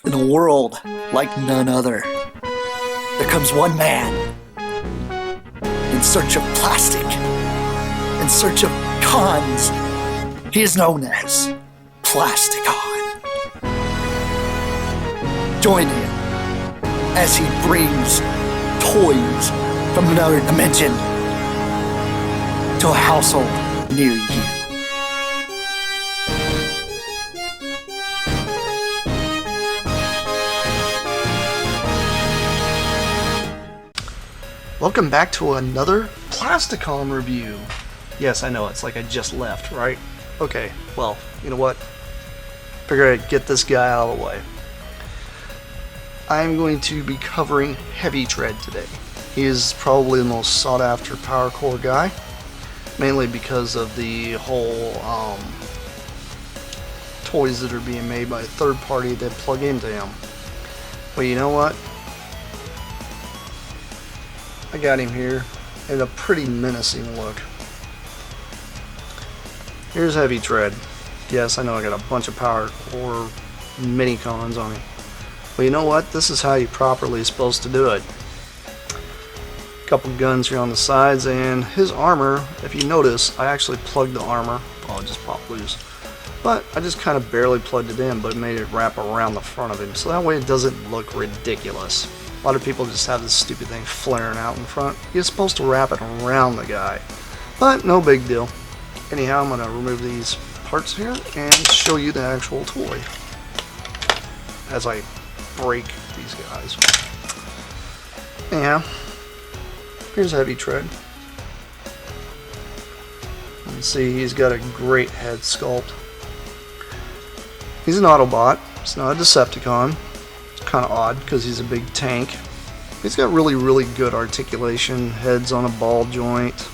In a world like none other, there comes one man in search of plastic, in search of cons. He is known as Plasticon. Join him as he brings toys from another dimension to a household near you. Welcome back to another Plasticon review. Yes, I know, it's like I just left, right? Okay, well, you know what? Figure I'd get this guy out of the way. I'm going to be covering Heavy Tread today. He is probably the most sought after Powercore guy, mainly because of the whole toys that are being made by a third party that plug into him. Well, you know what? I got him here in a pretty menacing look. Here's Heavy Tread. Yes, I know I got a bunch of Powercore mini cons on him. Well, you know what? This is how you properly is supposed to do it. Couple guns here on the sides, and his armor, if you notice, I actually plugged the armor. Oh, it just popped loose. But I just kind of barely plugged it in, but made it wrap around the front of him, so that way it doesn't look ridiculous. A lot of people just have this stupid thing flaring out in front. You're supposed to wrap it around the guy. But no big deal. Anyhow, I'm going to remove these parts here and show you the actual toy as I break these guys. Anyhow, here's Heavy Tread. You can see he's got a great head sculpt. He's an Autobot. It's not a Decepticon. Kind of odd because he's a big tank. He's got really good articulation. Head's on a ball joint.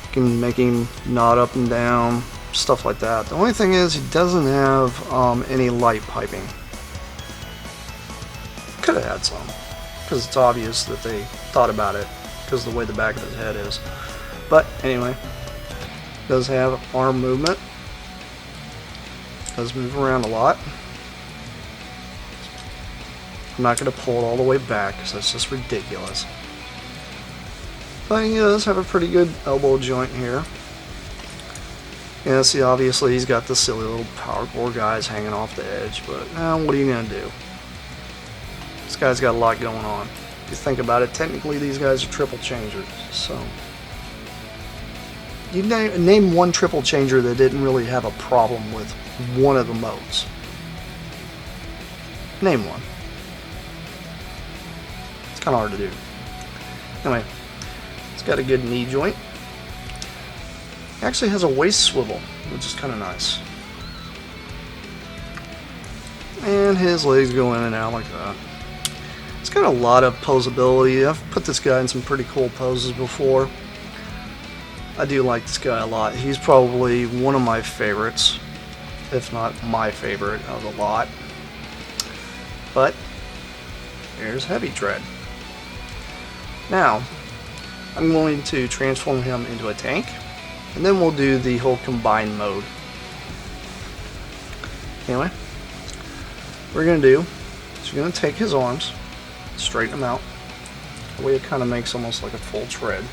You can make him nod up and down, stuff like that. The only thing is he doesn't have any light piping. Could have had some, because it's obvious that they thought about it because of the way the back of his head is. But anyway, does have arm movement. Does move around a lot. I'm not going to pull it all the way back because that's just ridiculous. But he does have a pretty good elbow joint here. Yeah, see, obviously he's got the silly little Powercore guys hanging off the edge, but what are you going to do? This guy's got a lot going on. If you think about it, technically these guys are triple changers, so... You name one triple changer that didn't really have a problem with one of the modes. Name one. It's kind of hard to do. Anyway, it's got a good knee joint. It actually has a waist swivel, which is kind of nice. And his legs go in and out like that. It's got a lot of posability. I've put this guy in some pretty cool poses before. I do like this guy a lot. He's probably one of my favorites, if not my favorite of the lot. But here's Heavy Tread. Now, I'm going to transform him into a tank, and then we'll do the whole combined mode. Anyway, what we're going to do is you're going to take his arms, straighten them out, the way it kind of makes almost like a full tread.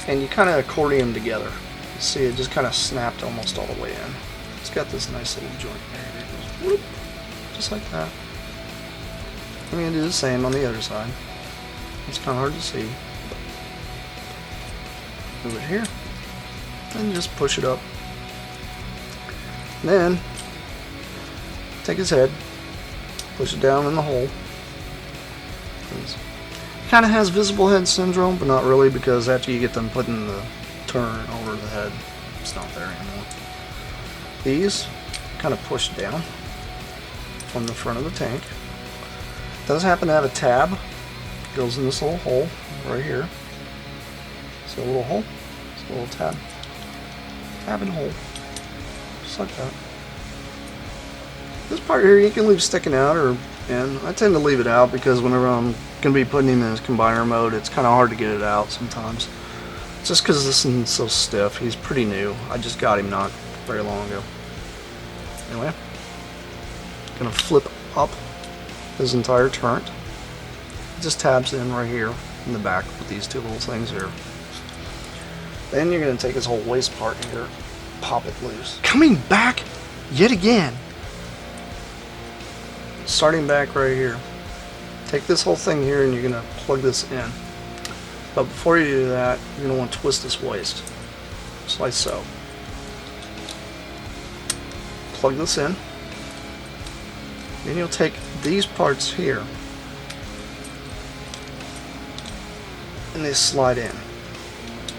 And you kind of accordion them together. You see it just kind of snapped almost all the way in. It's got this nice little joint there. It goes whoop, just like that. I'm going to do the same on the other side. It's kind of hard to see. Move it here. And just push it up. And then, take his head. Push it down in the hole. Kind of has visible head syndrome, but not really, because after you get them putting the turn over the head, it's not there anymore. These kind of push down from the front of the tank. Does happen to have a tab. Goes in this little hole right here. See a little hole? It's a little tab. Tab and hole. Just like that. This part here you can leave sticking out, and I tend to leave it out because whenever I'm going to be putting him in his combiner mode, it's kind of hard to get it out sometimes. Just because this thing's so stiff. He's pretty new. I just got him not very long ago. Anyway, Gonna flip up his entire turret. It just tabs in right here in the back with these two little things here. Then you're gonna take his whole waist part here, pop it loose. Coming back yet again. Starting back right here. Take this whole thing here and you're gonna plug this in. But before you do that, you're gonna want to twist this waist. Just like so. Plug this in. Then you'll take these parts here and they slide in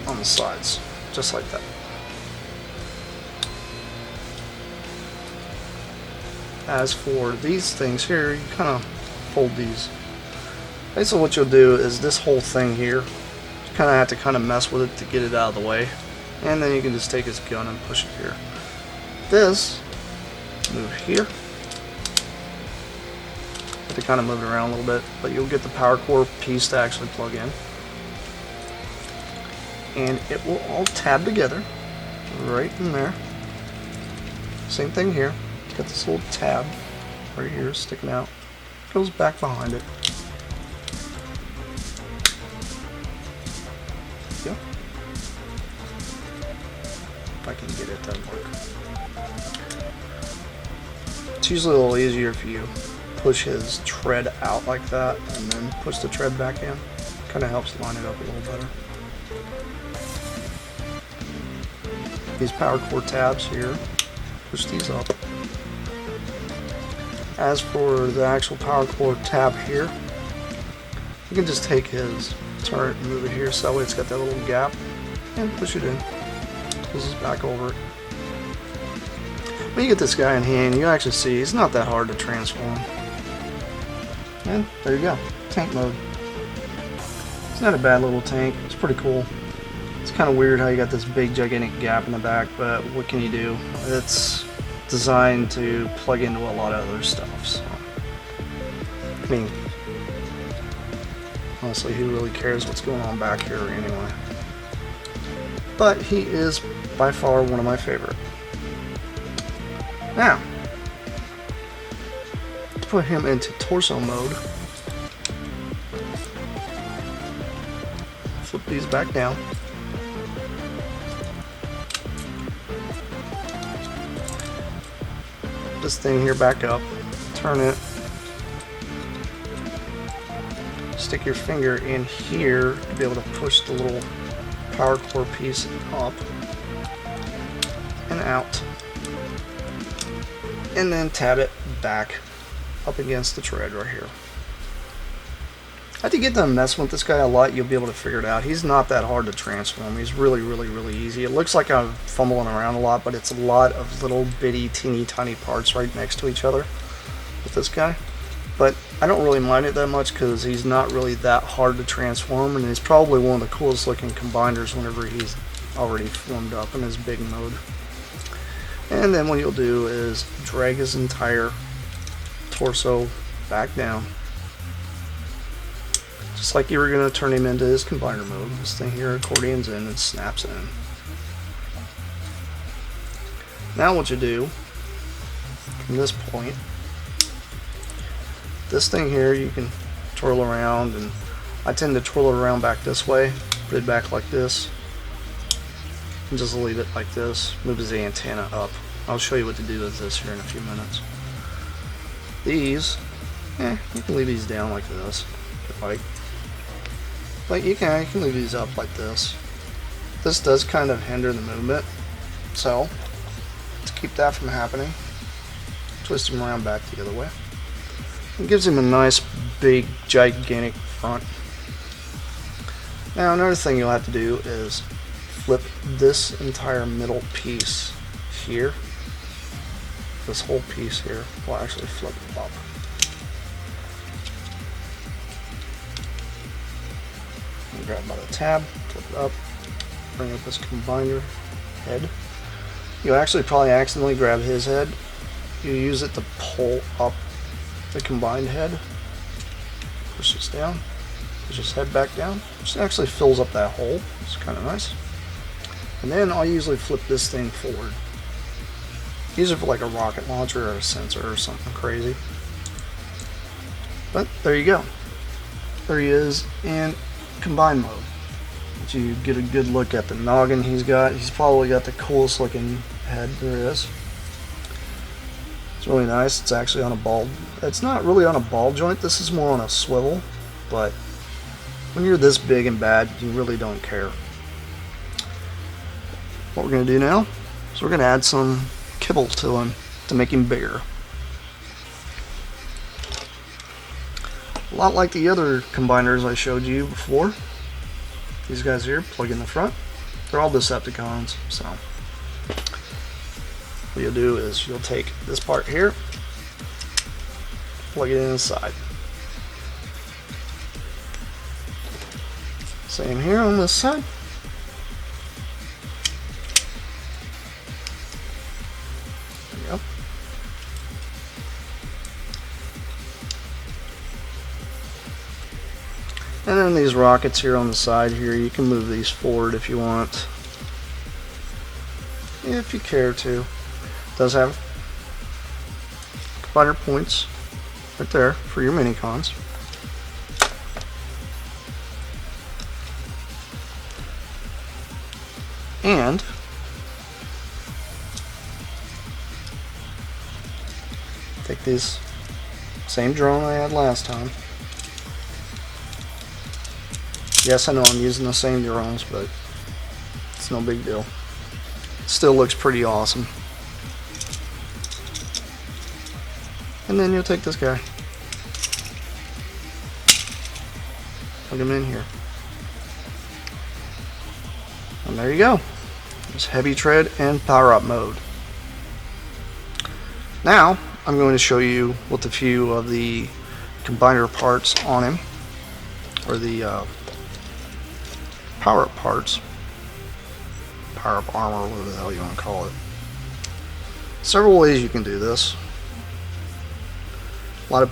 on the sides, just like that. As for these things here, you kind of fold these. Basically what you'll do is this whole thing here, you kind of have to kind of mess with it to get it out of the way. And then you can just take his gun and push it here. This, move here. Have to kind of move it around a little bit, but you'll get the Powercore piece to actually plug in. And it will all tab together, right in there. Same thing here. It's got this little tab right here sticking out. Goes back behind it. There you go. If I can get it to work. It's usually a little easier if you push his tread out like that and then push the tread back in. Kind of helps line it up a little better. These Powercore tabs here, push these up. As for the actual Powercore tab here, you can just take his turret and move it here so that way it's got that little gap and push it in. Pulls this back over it. When you get this guy in hand, you actually see he's not that hard to transform. And there you go, tank mode. It's not a bad little tank, it's pretty cool. It's kind of weird how you got this big gigantic gap in the back, but what can you do? It's designed to plug into a lot of other stuff. So. I mean, honestly, who really cares what's going on back here anyway? But he is by far one of my favorite. Now, to put him into torso mode, flip these back down. This thing here back up, turn it, stick your finger in here to be able to push the little Powercore piece up and out, and then tab it back up against the tread right here. After you get to mess with this guy a lot, you'll be able to figure it out. He's not that hard to transform. He's really easy. It looks like I'm fumbling around a lot, but it's a lot of little bitty, teeny tiny parts right next to each other with this guy. But I don't really mind it that much because he's not really that hard to transform, and he's probably one of the coolest looking combiners whenever he's already formed up in his big mode. And then what you'll do is drag his entire torso back down. Just like you were going to turn him into his combiner mode. This thing here accordions in and snaps in. Now what you do, from this point, this thing here you can twirl around, and I tend to twirl it around back this way, put it back like this, and just leave it like this, move his antenna up. I'll show you what to do with this here in a few minutes. These, you can leave these down like this, if you like. But you can leave these up like this. This does kind of hinder the movement, so to keep that from happening, twist him around back the other way. It gives him a nice, big, gigantic front. Now another thing you'll have to do is flip this entire middle piece here. This whole piece here will actually flip up. Grab by the tab, flip it up, bring up this combiner head. You actually probably accidentally grab his head. You use it to pull up the combined head. Push this down, push his head back down, which actually fills up that hole. It's kind of nice. And then I'll usually flip this thing forward. Use it for like a rocket launcher or a sensor or something crazy. But there you go. There he is in combine mode. So you get a good look at the noggin he's got. He's probably got the coolest looking head there is. It's really nice. It's actually on a ball. It's not really on a ball joint. This is more on a swivel. But when you're this big and bad, you really don't care. What we're going to do now is we're going to add some kibble to him to make him bigger. A lot like the other combiners I showed you before. These guys here plug in the front. They're all Decepticons, so what you'll do is you'll take this part here, plug it in the side. Same here on this side. There you go. And then these rockets here on the side here, you can move these forward if you want. If you care to. It does have combiner points right there for your mini cons. And take this same drone I had last time. Yes, I know I'm using the same drones, but it's no big deal. It still looks pretty awesome. And then you'll take this guy, plug him in here, and there you go. There's heavy tread and power up mode. Now I'm going to show you with a few of the combiner parts on him, or the power up parts, power up armor, whatever the hell you want to call it. Several ways you can do this. A lot of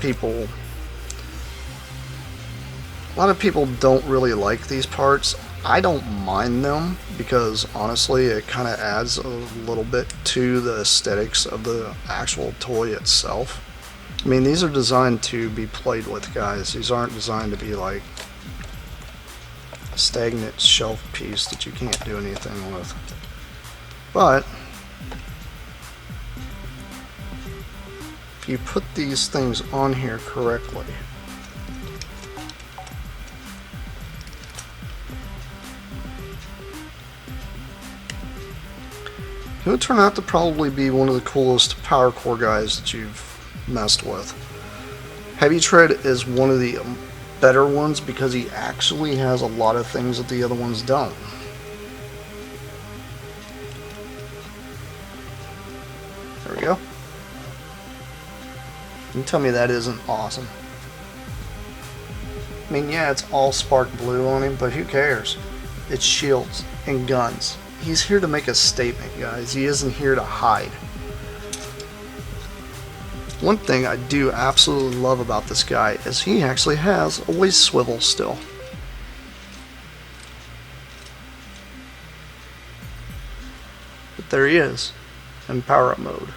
people don't really like these parts. I don't mind them because honestly it kind of adds a little bit to the aesthetics of the actual toy itself. I mean, these are designed to be played with, guys. These aren't designed to be like a stagnant shelf piece that you can't do anything with. But if you put these things on here correctly, it would turn out to probably be one of the coolest Powercore guys that you've messed with. Heavy Tread is one of the better ones because he actually has a lot of things that the other ones don't. There we go. You tell me that isn't awesome. I mean, yeah, it's all spark blue on him, but who cares? It's shields and guns. He's here to make a statement, guys. He isn't here to hide. One thing I do absolutely love about this guy is he actually has a waist swivel still. But there he is in power up mode.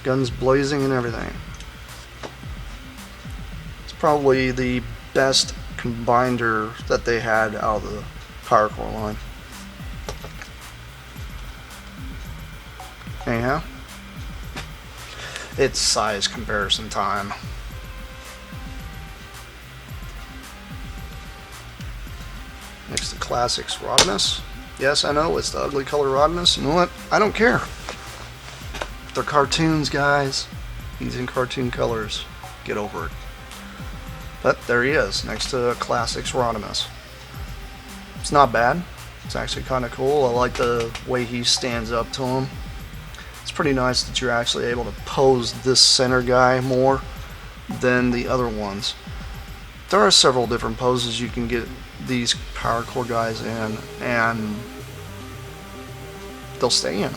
Guns blazing and everything. It's probably the best combiner that they had out of the Powercore line. Anyhow, it's size comparison time. Next to Classics Rodimus. Yes, I know it's the ugly color Rodimus. You know what? I don't care. They're cartoons, guys. He's in cartoon colors. Get over it. But there he is, next to Classics Rodimus. It's not bad. It's actually kind of cool. I like the way he stands up to him. It's pretty nice that you're actually able to pose this center guy more than the other ones. There are several different poses you can get these Powercore guys in, and they'll stay in.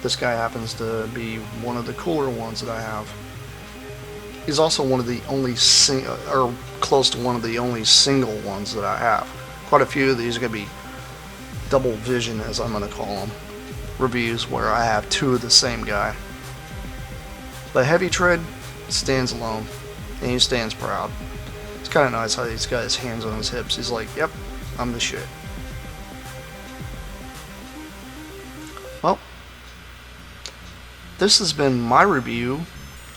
This guy happens to be one of the cooler ones that I have. He's also one of the only or close to one of the only single ones that I have. Quite a few of these are going to be double vision, as I'm going to call them. reviews where I have two of the same guy. But Heavy Tread stands alone, and he stands proud. It's kind of nice how he's got his hands on his hips. He's like, yep, I'm the shit. Well, this has been my review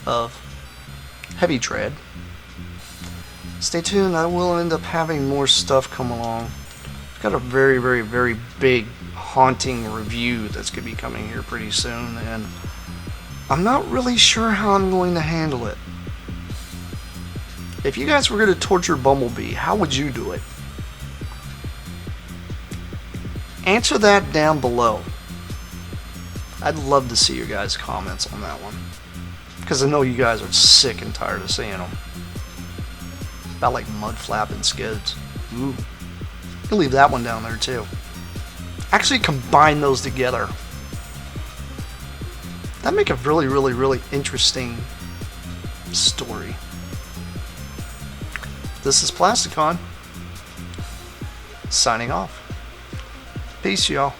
of Heavy Tread. Stay tuned, I will end up having more stuff come along. I've got a very, very, very big haunting review that's going to be coming here pretty soon, and I'm not really sure how I'm going to handle it. If you guys were going to torture Bumblebee, how would you do it? Answer that down below. I'd love to see your guys' comments on that one, because I know you guys are sick and tired of seeing them. About like mud flapping skids. Ooh. You'll leave that one down there too. Actually combine those together. That'd make a really, really, really interesting story. This is Plasticon, signing off. Peace, y'all.